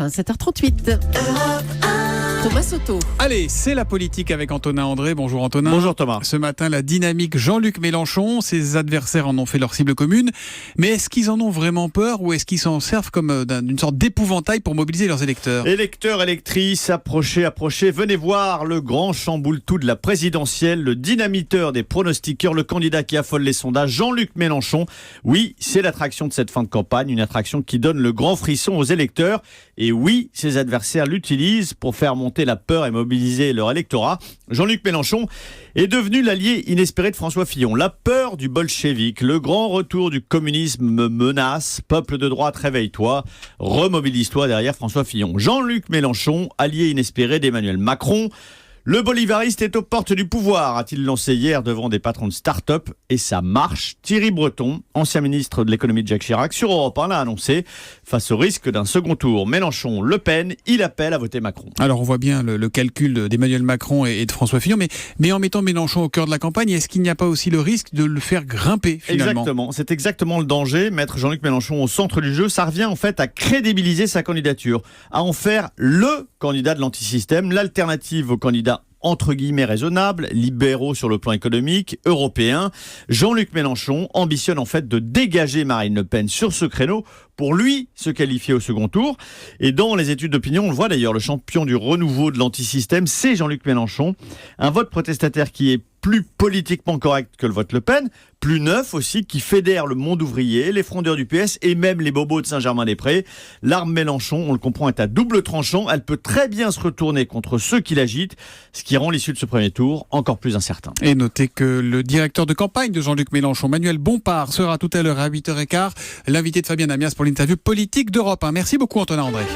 1, 7h38. Thomas Soto. Allez, c'est la politique avec Antonin André. Bonjour Antonin. Bonjour Thomas. Ce matin, la dynamique Jean-Luc Mélenchon. Ses adversaires en ont fait leur cible commune. Mais est-ce qu'ils en ont vraiment peur ou est-ce qu'ils s'en servent comme d'une sorte d'épouvantail pour mobiliser leurs électeurs ? Électeurs, électrices, approchez, venez voir le grand chamboule-tout de la présidentielle, le dynamiteur des pronostiqueurs, le candidat qui affole les sondages, Jean-Luc Mélenchon. Oui, c'est l'attraction de cette fin de campagne, une attraction qui donne le grand frisson aux électeurs. Et oui, ses adversaires l'utilisent pour faire monter la peur et mobiliser leur électorat. Jean-Luc Mélenchon est devenu l'allié inespéré de François Fillon. La peur du bolchevique, le grand retour du communisme me menace. Peuple de droite, réveille-toi. Remobilise-toi derrière François Fillon. Jean-Luc Mélenchon, allié inespéré d'Emmanuel Macron. Le bolivariste est aux portes du pouvoir, a-t-il lancé hier devant des patrons de start-up. Et ça marche. Thierry Breton, ancien ministre de l'économie de Jacques Chirac, sur Europe 1 l'a annoncé. Face au risque d'un second tour, Mélenchon, Le Pen, il appelle à voter Macron. Alors on voit bien le calcul d'Emmanuel Macron et de François Fillon, mais en mettant Mélenchon au cœur de la campagne, est-ce qu'il n'y a pas aussi le risque de le faire grimper finalement ? Exactement, c'est exactement le danger. Mettre Jean-Luc Mélenchon au centre du jeu, ça revient en fait à crédibiliser sa candidature, à en faire le candidat de l'antisystème, l'alternative au candidat entre guillemets raisonnable, libéraux sur le plan économique, européen. Jean-Luc Mélenchon ambitionne en fait de dégager Marine Le Pen sur ce créneau pour lui se qualifier au second tour. Et dans les études d'opinion, on le voit d'ailleurs, le champion du renouveau de l'antisystème, c'est Jean-Luc Mélenchon. Un vote protestataire qui est plus politiquement correct que le vote Le Pen, plus neuf aussi, qui fédère le monde ouvrier, les frondeurs du PS et même les bobos de Saint-Germain-des-Prés. L'arme Mélenchon, on le comprend, est à double tranchant. Elle peut très bien se retourner contre ceux qui l'agitent, ce qui rend l'issue de ce premier tour encore plus incertain. Et notez que le directeur de campagne de Jean-Luc Mélenchon, Manuel Bompard, sera tout à l'heure à 8h15, l'invité de Fabien Amias pour l'interview politique d'Europe 1. Merci beaucoup Antonin André.